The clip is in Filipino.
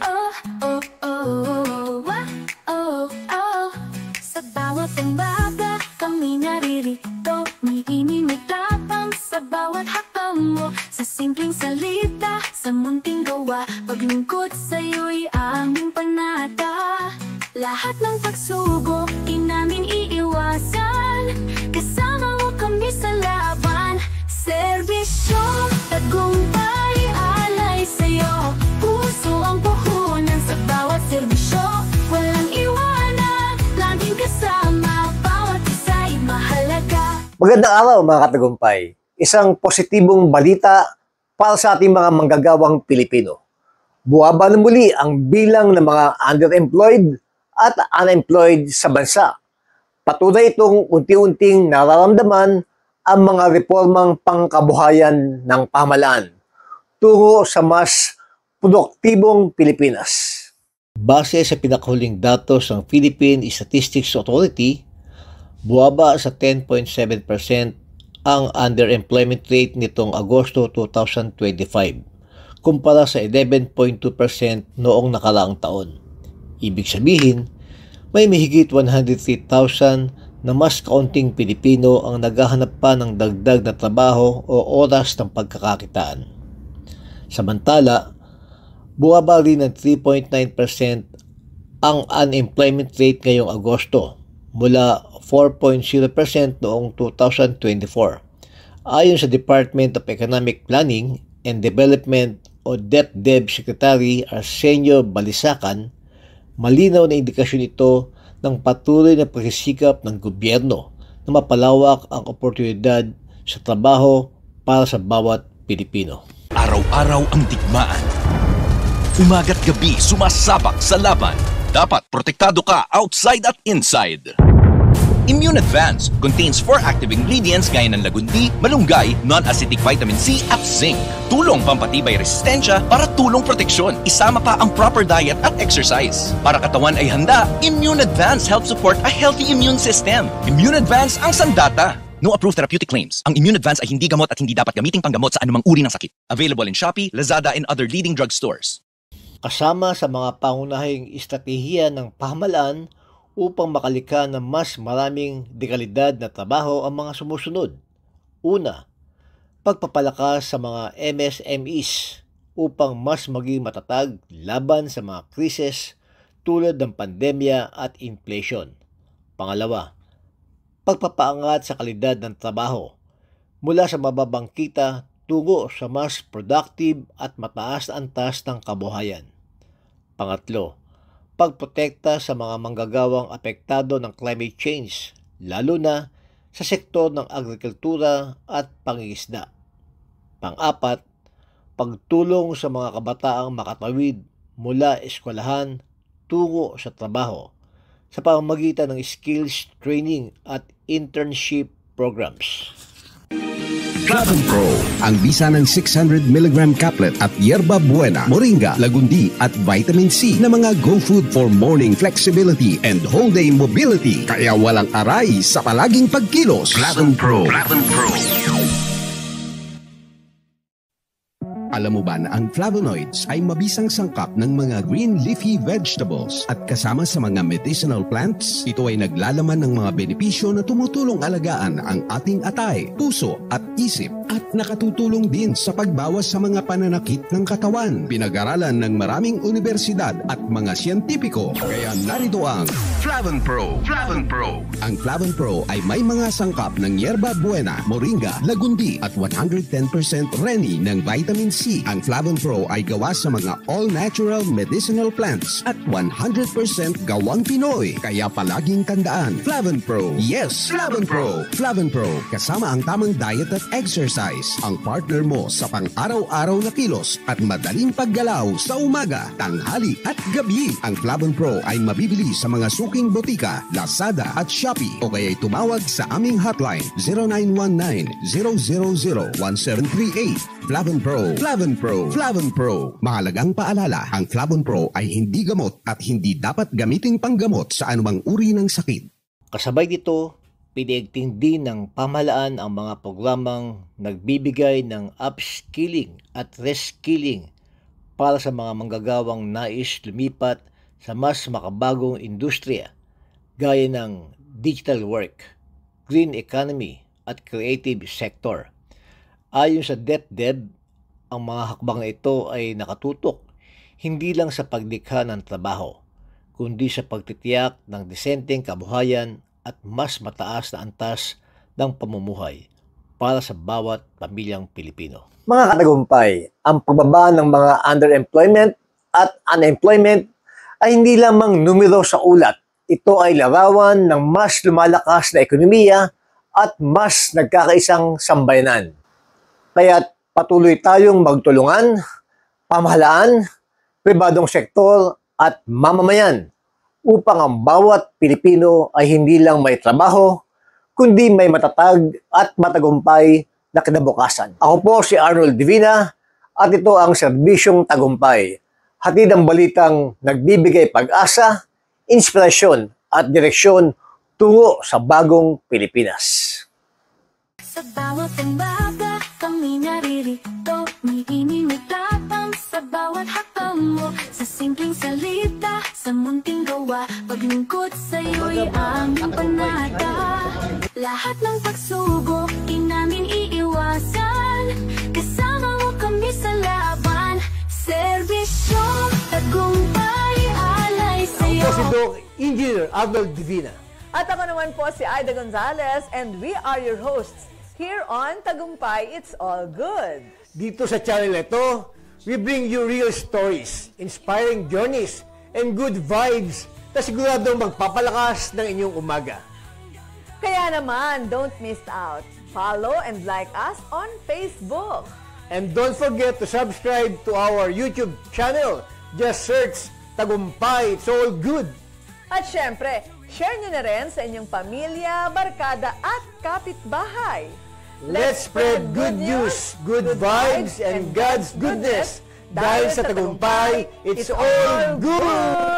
oh, oh, oh, oh. Sa bawat umaga kami naririto, may ininitapang sa bawat hakbang mo. Sa simpleng salita, sa munting gawa, paglingkod sa'yo'y aming panata. Lahat ng pagsubok, di namin iiwasan, kasama mo kami sa laban. Serbisyo, tagumpay, alay sa'yo, puso ang puhunan sa bawat serbisyo. Walang iwanan, laging kasama, bawat isa'y mahalaga. Magandang araw mga katagumpay. Isang positibong balita para sa ating mga manggagawang Pilipino. Buwaba na muli ang bilang ng mga underemployed at unemployed sa bansa. Patunay itong unti-unting nararamdaman ang mga reformang pangkabuhayan ng pamahalaan tungo sa mas produktibong Pilipinas. Base sa pinakahuling datos ng Philippine Statistics Authority, buwaba sa 10.7% ang underemployment rate nitong Agosto 2025 kumpara sa 11.2% noong nakaraang taon. Ibig sabihin, may mahigit 103,000 na mas kaunting Pilipino ang naghahanap pa ng dagdag na trabaho o oras ng pagkakakitaan. Samantala, buwaba rin ng 3.9% ang unemployment rate ngayong Agosto mula 4.0% noong 2024. Ayon sa Department of Economic Planning and Development o DepDev Secretary Arsenio Balisacan, malinaw na indikasyon ito ng patuloy na pagsisikap ng gobyerno na mapalawak ang oportunidad sa trabaho para sa bawat Pilipino. Araw-araw ang digmaan. Umaga't gabi sumasabak sa laban. Dapat protektado ka outside at inside. Immune Advance contains 4 active ingredients gaya ng lagundi, malunggay, non-acidic vitamin C at zinc. Tulong pampatibay resistensya para tulong proteksyon. Isama pa ang proper diet at exercise. Para katawan ay handa, Immune Advance helps support a healthy immune system. Immune Advance ang sandata. No approved therapeutic claims. Ang Immune Advance ay hindi gamot at hindi dapat gamiting panggamot sa anumang uri ng sakit. Available in Shopee, Lazada, and other leading drugstores. Kasama sa mga pangunahing estratehiya ng pamahalaan upang makalika ng mas maraming dekalidad na trabaho ang mga sumusunod. Una, pagpapalakas sa mga MSMEs upang mas maging matatag laban sa mga krisis tulad ng pandemya at inflation. Pangalawa, pagpapaangat sa kalidad ng trabaho mula sa mababang kita tungo sa mas productive at mataas na antas ng kabuhayan. Pangatlo, pagprotekta sa mga manggagawang apektado ng climate change, lalo na sa sektor ng agrikultura at pangingisda. Pang-apat, pagtulong sa mga kabataang makatawid mula eskwelahan tungo sa trabaho sa pamamagitan ng skills training at internship programs. Flavon Pro, ang bisa ng 600mg caplet at yerba buena, moringa, lagundi at vitamin C na mga go food for morning flexibility and whole day mobility. Kaya walang aray sa palaging pagkilos. Flavon Pro. Flavon Pro. Alam mo ba na ang flavonoids ay mabisang sangkap ng mga green leafy vegetables at kasama sa mga medicinal plants? Ito ay naglalaman ng mga benepisyo na tumutulong alagaan ang ating atay, puso at isip at nakatutulong din sa pagbawas sa mga pananakit ng katawan. Pinag-aralan ng maraming universidad at mga siyentipiko. Kaya narito ang Flavon Pro. Flavon Pro. Ang Flavon Pro ay may mga sangkap ng yerba buena, moringa, lagundi at 110% reni ng vitamin C. Ang Flavon Pro ay gawa sa mga all-natural medicinal plants at 100% gawang Pinoy. Kaya palaging tandaan, Flavon Pro. Yes, Flavon Pro. Flavon Pro, kasama ang tamang diet at exercise. Ang partner mo sa pang-araw-araw na kilos at madaling paggalaw sa umaga, tanghali at gabi. Ang Flavon Pro ay mabibili sa mga suking botika, Lazada at Shopee o kaya'y tumawag sa aming hotline 0919-000-1738. Flavon Pro. Flavon Pro. Flavon Pro. Mahalagang paalala, ang Flavon Pro ay hindi gamot at hindi dapat gamiting panggamot sa anumang uri ng sakit. Kasabay dito, piniigting din ng pamahalaan ang mga programang nagbibigay ng upskilling at reskilling para sa mga manggagawang nais lumipat sa mas makabagong industriya gaya ng digital work, green economy at creative sector. Ayon sa DepDev, ang mga hakbang na ito ay nakatutok hindi lang sa paglikha ng trabaho, kundi sa pagtitiyak ng disenteng kabuhayan at mas mataas na antas ng pamumuhay para sa bawat pamilyang Pilipino. Mga katagumpay, ang pagbaba ng mga underemployment at unemployment ay hindi lamang numero sa ulat. Ito ay larawan ng mas lumalakas na ekonomiya at mas nagkakaisang sambayanan. Kaya't patuloy tayong magtulungan, pamahalaan, pribadong sektor at mamamayan upang ang bawat Pilipino ay hindi lang may trabaho, kundi may matatag at matagumpay na kinabukasan. Ako po si Arnold Divina at ito ang Serbisyong Tagumpay. Hatid ang balitang nagbibigay pag-asa, inspirasyon at direksyon tungo sa bagong Pilipinas. Sa bawat umaga, kami naririto. May inimitapang sa bawat hakbang mo. Sa simpleng salita, sa munting gawa, paglingkod sa'yo'y aming panata. Lahat ng pagsubok, di namin iiwasan. Kasama mo kami sa laban. Serbisyong Tagumpay, alay sa'yo. Ako po si Doc Engineer Arnold Divina. At ako naman po si Aida Gonzalez and we are your hosts here on Tagumpay It's All Good. Dito sa channel ito, we bring you real stories, inspiring journeys, and good vibes na siguradong magpapalakas ng inyong umaga. Kaya naman, don't miss out. Follow and like us on Facebook. And don't forget to subscribe to our YouTube channel. Just search Tagumpay It's All Good. At syempre, share nyo na rin sa inyong pamilya, barkada at kapitbahay. Let's spread good news, good vibes, and God's goodness. Dahil sa Tagumpay, it's all good!